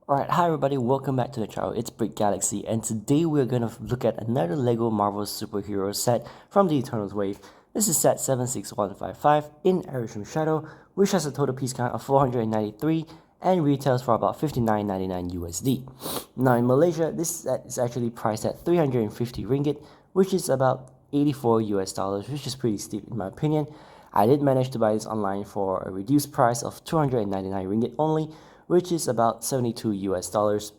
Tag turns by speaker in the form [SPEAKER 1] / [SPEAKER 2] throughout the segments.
[SPEAKER 1] Alright, hi everybody, welcome back to the channel. It's Brick Galaxy, and today we're gonna look at another LEGO Marvel superhero set from the Eternals wave. This is set 76155 in Arishem Shadow, which has a total piece count of 493 and retails for about $59.99 USD. Now in Malaysia, this set is actually priced at 350 ringgit, which is about 84 US dollars, which is pretty steep in my opinion. I did manage to buy this online for a reduced price of 299 ringgit only, which is about 72 US dollars.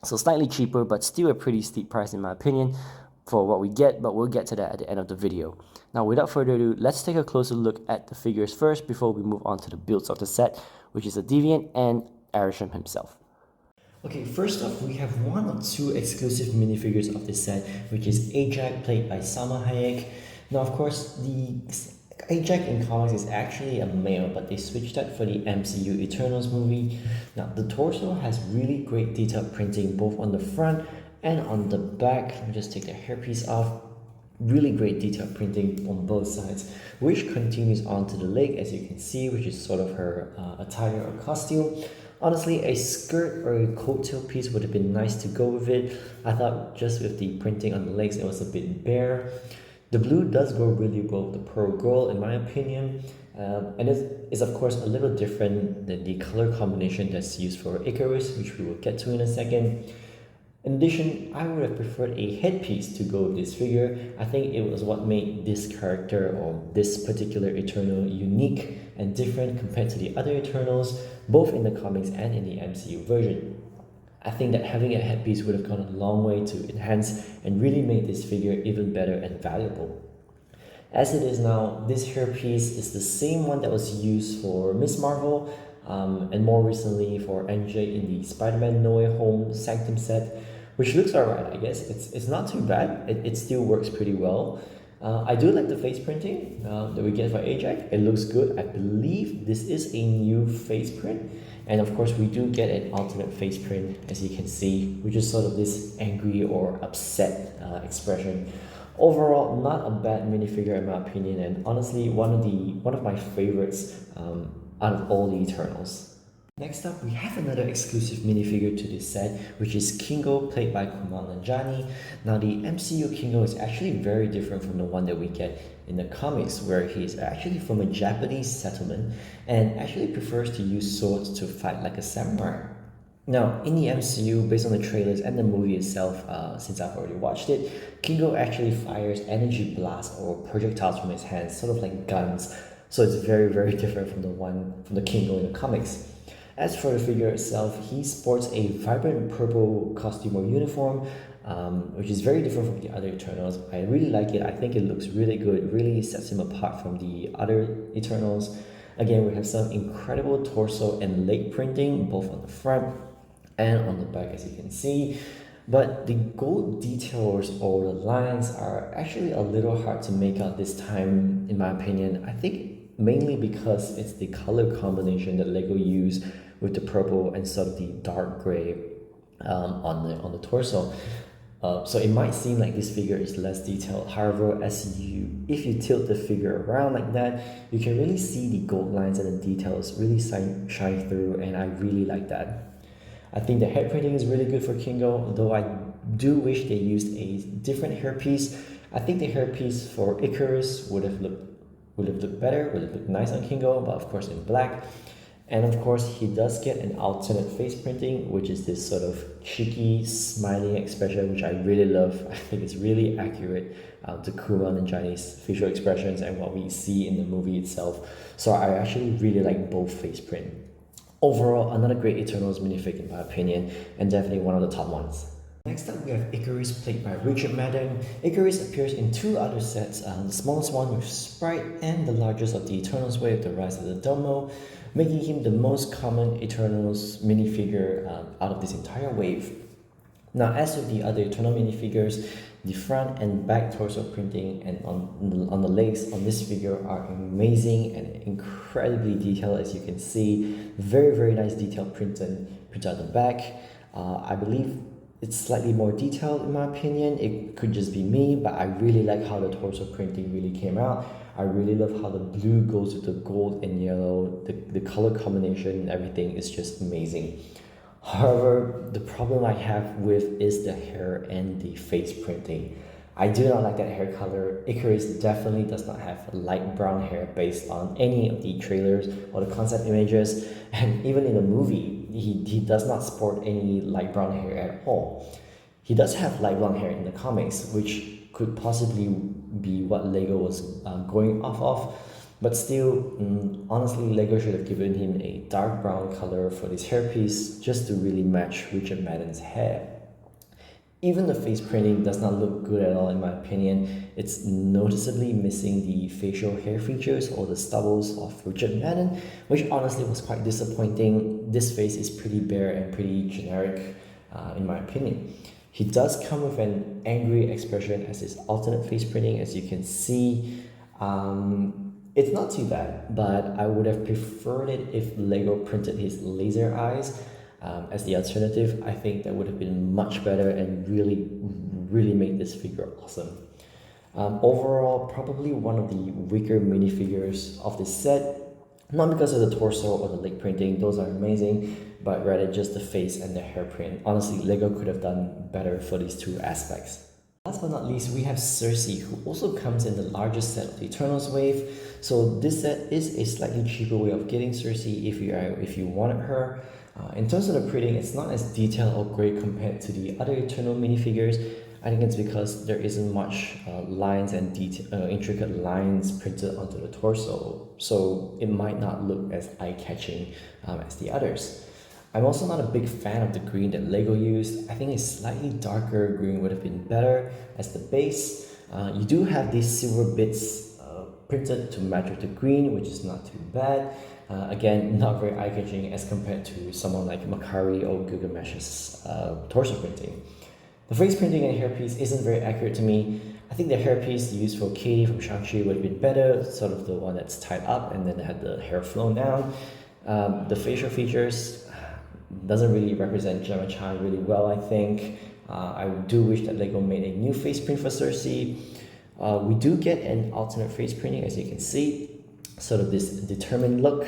[SPEAKER 1] So slightly cheaper, but still a pretty steep price in my opinion for what we get, but we'll get to that at the end of the video. Now without further ado, let's take a closer look at the figures first before we move on to the builds of the set, which is a Deviant and Arishem himself. Okay, first off, we have one or two exclusive minifigures of this set, which is Ajak, played by Salma Hayek. Now, of course, the Ajak in comics is actually a male, but they switched that for the MCU Eternals movie. Now, the torso has really great detailed printing both on the front and on the back. Let me just take the hairpiece off. Really great detailed printing on both sides, which continues onto the leg, as you can see, which is sort of her attire or costume. Honestly, a skirt or a coattail piece would have been nice to go with it. I thought just with the printing on the legs, it was a bit bare. The blue does go really well with the pearl gold, in my opinion, and it is of course a little different than the color combination that's used for Ikaris, which we will get to in a second. In addition, I would have preferred a headpiece to go with this figure. I think it was what made this character or this particular Eternal unique and different compared to the other Eternals, both in the comics and in the MCU version. I think that having a headpiece would have gone a long way to enhance and really make this figure even better and valuable. As it is now, this hairpiece is the same one that was used for Miss Marvel and more recently for MJ in the Spider-Man No Way Home Sanctum set, which looks alright, I guess. It's not too bad, it still works pretty well. I do like the face printing that we get for Ajak. It looks good. I believe this is a new face print. And of course, we do get an alternate face print, as you can see, which is sort of this angry or upset expression. Overall, not a bad minifigure in my opinion, and honestly, one of my favorites out of all the Eternals. Next up, we have another exclusive minifigure to this set, which is Kingo, played by Kumail Nanjiani. Now, the MCU Kingo is actually very different from the one that we get in the comics, where he is actually from a Japanese settlement and actually prefers to use swords to fight like a samurai. Now, in the MCU, based on the trailers and the movie itself, since I've already watched it, Kingo actually fires energy blasts or projectiles from his hands, sort of like guns. So it's very, very different from the Kingo in the comics. As for the figure itself, he sports a vibrant purple costume or uniform, which is very different from the other Eternals. I really like it. I think it looks really good. It really sets him apart from the other Eternals. Again, we have some incredible torso and leg printing, both on the front and on the back, as you can see. But the gold details or the lines are actually a little hard to make out this time, in my opinion. I think mainly because it's the color combination that LEGO used with the purple and sort of the dark gray on the torso. So it might seem like this figure is less detailed. However, if you tilt the figure around like that, you can really see the gold lines and the details really shine through, and I really like that. I think the head printing is really good for Kingo, though I do wish they used a different hairpiece. I think the hairpiece for Ikaris would have looked better, would have looked nice on Kingo, but of course in black. And of course, he does get an alternate face printing, which is this sort of cheeky, smiling expression, which I really love. I think it's really accurate to Kumail Nanjiani's facial expressions and what we see in the movie itself. So I actually really like both face print. Overall, another great Eternals minifig in my opinion, and definitely one of the top ones. Next up, we have Ikaris, played by Richard Madden. Ikaris appears in two other sets, the smallest one with Sprite and the largest of the Eternals wave, The Rise of the Domo, making him the most common Eternals minifigure out of this entire wave. Now, as with the other Eternal minifigures, the front and back torso printing and on the legs on this figure are amazing and incredibly detailed, as you can see. Very, very nice detail print on the back. I believe it's slightly more detailed in my opinion. It could just be me, but I really like how the torso printing really came out. I really love how the blue goes with the gold and yellow. The color combination and everything is just amazing. However, the problem I have with is the hair and the face printing. I do not like that hair color. Ikaris definitely does not have light brown hair based on any of the trailers or the concept images, and even in the movie, he does not sport any light brown hair at all. He does have light blonde hair in the comics, which could possibly be what Lego was going off of. But still, honestly, Lego should have given him a dark brown color for this hairpiece just to really match Richard Madden's hair. Even the face printing does not look good at all in my opinion. It's noticeably missing the facial hair features or the stubbles of Richard Madden, which honestly was quite disappointing. This face is pretty bare and pretty generic in my opinion. He does come with an angry expression as his alternate face printing, as you can see. It's not too bad, but I would have preferred it if Lego printed his laser eyes as the alternative. I think that would have been much better and really made this figure awesome. Overall, probably one of the weaker minifigures of this set, not because of the torso or the leg printing, those are amazing, but rather just the face and the hair print. Honestly, Lego could have done better for these two aspects. Last but not least, we have Sersi, who also comes in the largest set of the Eternals wave. So this set is a slightly cheaper way of getting Sersi if you wanted her. In terms of the printing, it's not as detailed or great compared to the other Eternal minifigures. I think it's because there isn't much lines and intricate lines printed onto the torso, so it might not look as eye-catching as the others. I'm also not a big fan of the green that Lego used. I think a slightly darker green would have been better as the base. You do have these silver bits printed to match with the green, which is not too bad. Again, not very eye-catching as compared to someone like Makari or Gilgamesh's torso printing. The face printing and hairpiece isn't very accurate to me. I think the hairpiece used for Katie from Shang-Chi would have been better, sort of the one that's tied up and then had the hair flown down. The facial features doesn't really represent Gemma Chan really well, I think. I do wish that Lego made a new face print for Sersi. We do get an alternate face printing, as you can see, sort of this determined look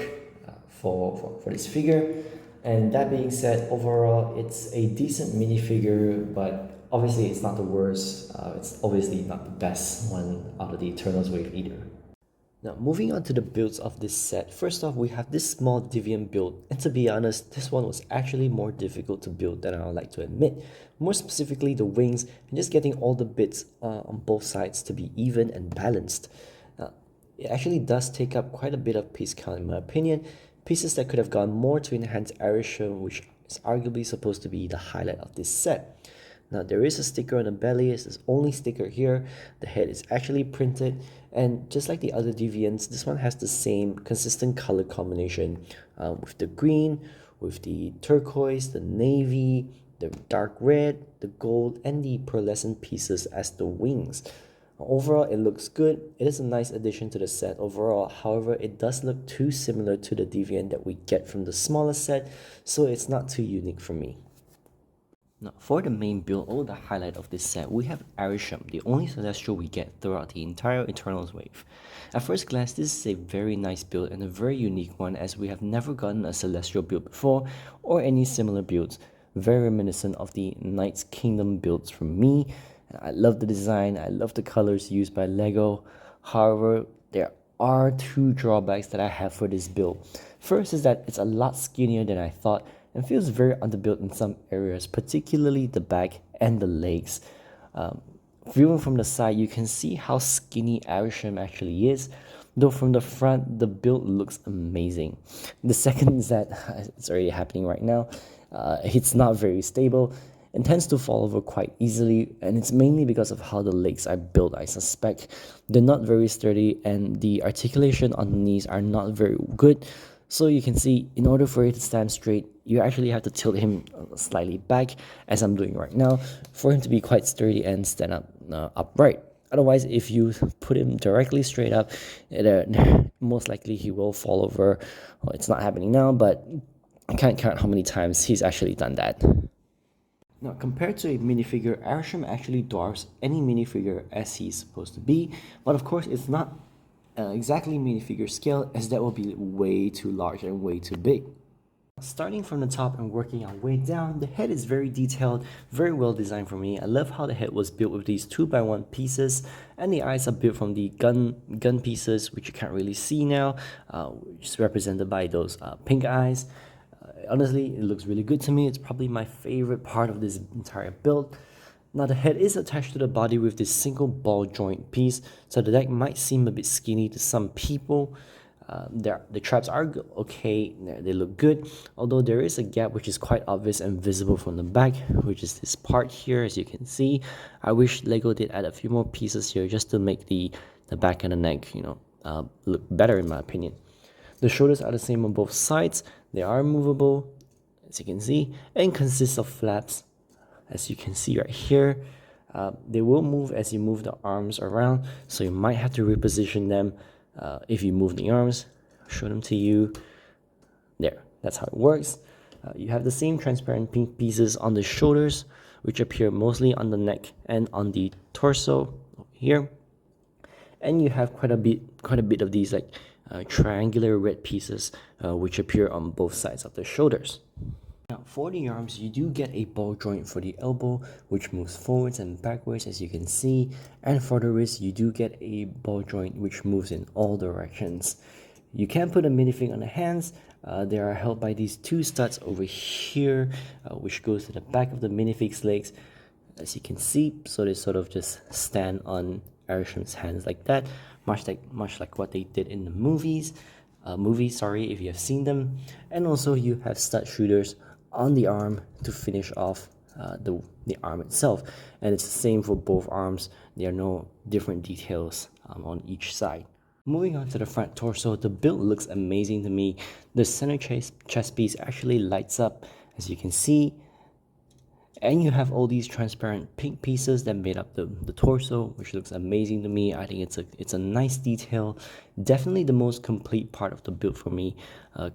[SPEAKER 1] for this figure. And that being said, overall, it's a decent minifigure, but obviously it's not the worst. It's obviously not the best one out of the Eternals wave either. Now, moving on to the builds of this set, first off, we have this small Deviant Build, and to be honest, this one was actually more difficult to build than I would like to admit. More specifically, the wings, and just getting all the bits on both sides to be even and balanced. It actually does take up quite a bit of piece count in my opinion, pieces that could have gone more to enhance Arishem, which is arguably supposed to be the highlight of this set. Now, there is a sticker on the belly, it's the only sticker here. The head is actually printed, and just like the other Deviants, this one has the same consistent color combination with the green, with the turquoise, the navy, the dark red, the gold, and the pearlescent pieces as the wings. Overall, it looks good. It is a nice addition to the set overall. However, it does look too similar to the Deviant that we get from the smaller set, so it's not too unique for me. Now, for the main build or the highlight of this set, we have Arishem, the only Celestial we get throughout the entire Eternals wave. At first glance, this is a very nice build and a very unique one, as we have never gotten a Celestial build before or any similar builds. Very reminiscent of the Knights Kingdom builds from me. I love the design, I love the colors used by Lego. However, there are two drawbacks that I have for this build. First is that it's a lot skinnier than I thought and feels very underbuilt in some areas, particularly the back and the legs. Viewing from the side, you can see how skinny Arishem actually is, though from the front, the build looks amazing. The second is that, it's already happening right now, it's not very stable and tends to fall over quite easily, and it's mainly because of how the legs are built, I suspect. They're not very sturdy, and the articulation on the knees are not very good. So you can see, in order for it to stand straight, you actually have to tilt him slightly back, as I'm doing right now, for him to be quite sturdy and stand up upright. Otherwise, if you put him directly straight up, most likely he will fall over. Well, it's not happening now, but I can't count how many times he's actually done that. Now, compared to a minifigure, Arishem actually dwarfs any minifigure as he's supposed to be, but of course it's not exactly minifigure scale, as that will be way too large and way too big. Starting from the top and working our way down, the head is very detailed, very well designed for me. I love how the head was built with these 2x1 pieces, and the eyes are built from the gun pieces, which you can't really see now, which is represented by those pink eyes. Honestly, it looks really good to me. It's probably my favorite part of this entire build. Now the head is attached to the body with this single ball joint piece, so the neck might seem a bit skinny to some people. The traps are okay, they look good, although there is a gap which is quite obvious and visible from the back, which is this part here, as you can see. I wish Lego did add a few more pieces here just to make the back and the neck, look better in my opinion. The shoulders are the same on both sides. They are movable, as you can see, and consist of flaps, as you can see right here. They will move as you move the arms around, so you might have to reposition them. If you move the arms, I'll show them to you. There, that's how it works. You have the same transparent pink pieces on the shoulders, which appear mostly on the neck and on the torso over here. And you have quite a bit of these like triangular red pieces, which appear on both sides of the shoulders. Now, for the arms, you do get a ball joint for the elbow, which moves forwards and backwards, as you can see. And for the wrist, you do get a ball joint which moves in all directions. You can put a minifig on the hands. They are held by these two studs over here, which goes to the back of the minifig's legs, as you can see. So they sort of just stand on Arishem's hands like that, much like what they did in the movies. If you have seen them. And also you have stud shooters on the arm to finish off the arm itself, and it's the same for both arms. There are no different details on each side. Moving on to the front torso, the build looks amazing to me. The center chest piece actually lights up, as you can see, and you have all these transparent pink pieces that made up the torso, which looks amazing to me. I think it's a nice detail, definitely the most complete part of the build for me,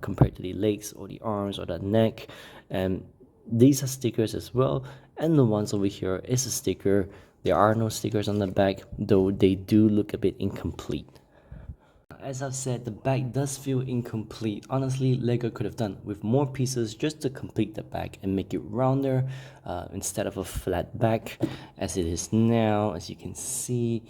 [SPEAKER 1] compared to the legs or the arms or the neck. And these are stickers as well, and the ones over here is a sticker. There are no stickers on the back, though they do look a bit incomplete. As I've said, the back does feel incomplete. Honestly, Lego could have done with more pieces just to complete the back and make it rounder, instead of a flat back as it is now. As you can see,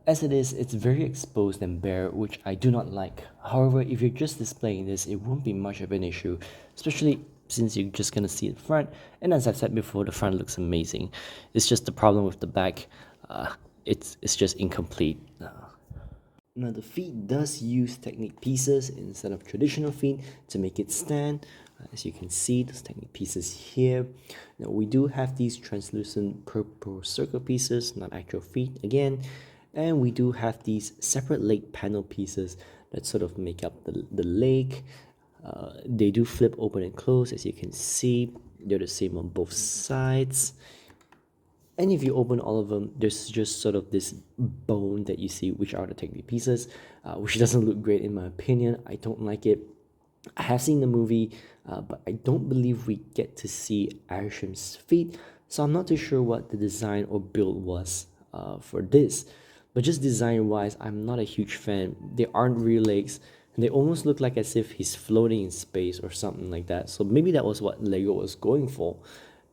[SPEAKER 1] as it is, it's very exposed and bare, which I do not like. However, if you're just displaying this, it won't be much of an issue, especially since you're just gonna see the front. And as I've said before, the front looks amazing. It's just the problem with the back, it's just incomplete. Now the feet does use Technic pieces instead of traditional feet to make it stand. As you can see, those Technic pieces here. Now we do have these translucent purple circle pieces, not actual feet again. And we do have these separate leg panel pieces that sort of make up the leg. They do flip open and close, as you can see. They're the same on both sides. And if you open all of them, there's just sort of this bone that you see, which are the Technic pieces, which doesn't look great in my opinion. I don't like it. I have seen the movie, but I don't believe we get to see Arishem's feet, so I'm not too sure what the design or build was for this. But just design-wise, I'm not a huge fan. They aren't real legs, and they almost look like as if he's floating in space or something like that. So maybe that was what Lego was going for.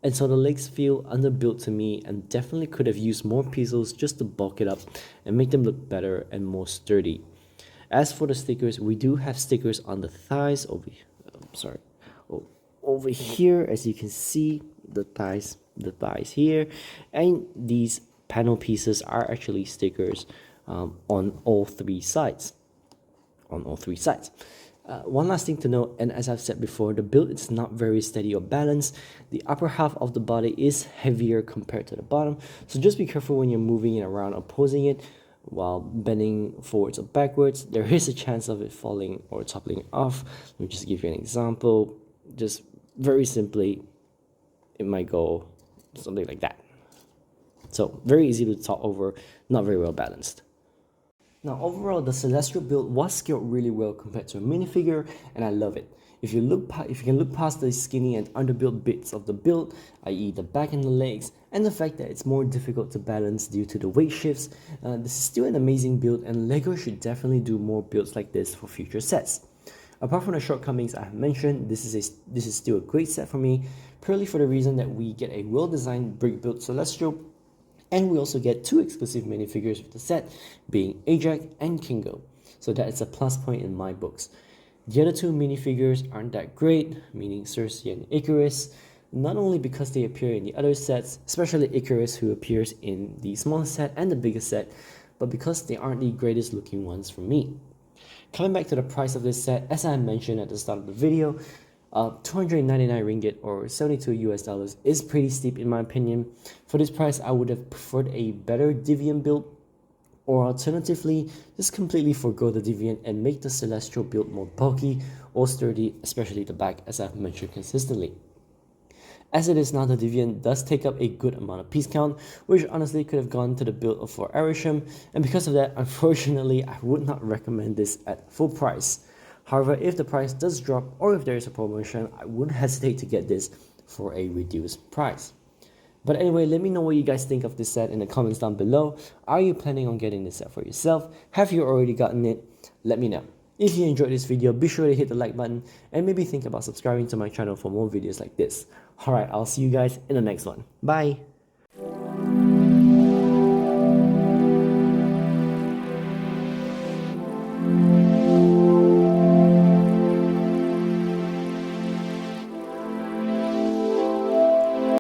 [SPEAKER 1] And so the legs feel underbuilt to me, and definitely could have used more pieces just to bulk it up and make them look better and more sturdy. As for the stickers, we do have stickers on the thighs over here, as you can see, the thighs here, and these panel pieces are actually stickers on all three sides. One last thing to note, and as I've said before, the build is not very steady or balanced. The upper half of the body is heavier compared to the bottom, so just be careful when you're moving it around or posing it while bending forwards or backwards. There is a chance of it falling or toppling off. Let me just give you an example. Just very simply, it might go something like that. So very easy to top over, not very well balanced. Now overall, the Celestial build was scaled really well compared to a minifigure, and I love it. If you can look past the skinny and underbuilt bits of the build, i.e. the back and the legs, and the fact that it's more difficult to balance due to the weight shifts, this is still an amazing build, and Lego should definitely do more builds like this for future sets. Apart from the shortcomings I have mentioned, this is still a great set for me, purely for the reason that we get a well-designed brick-built Celestial, and we also get 2 exclusive minifigures with the set, being Ajak and Kingo. So that is a plus point in my books. The other 2 minifigures aren't that great, meaning Sersi and Ikaris, not only because they appear in the other sets, especially Ikaris who appears in the smaller set and the bigger set, but because they aren't the greatest looking ones for me. Coming back to the price of this set, as I mentioned at the start of the video, 299 ringgit or 72 US dollars is pretty steep in my opinion. For this price, I would have preferred a better Deviant build, or alternatively, just completely forgo the Deviant and make the Celestial build more bulky or sturdy, especially the back, as I've mentioned consistently. As it is now, the Deviant does take up a good amount of piece count, which honestly could have gone to the build for Arishem, and because of that, unfortunately, I would not recommend this at full price. However, if the price does drop or if there is a promotion, I wouldn't hesitate to get this for a reduced price. But anyway, let me know what you guys think of this set in the comments down below. Are you planning on getting this set for yourself? Have you already gotten it? Let me know. If you enjoyed this video, be sure to hit the like button and maybe think about subscribing to my channel for more videos like this. Alright, I'll see you guys in the next one. Bye!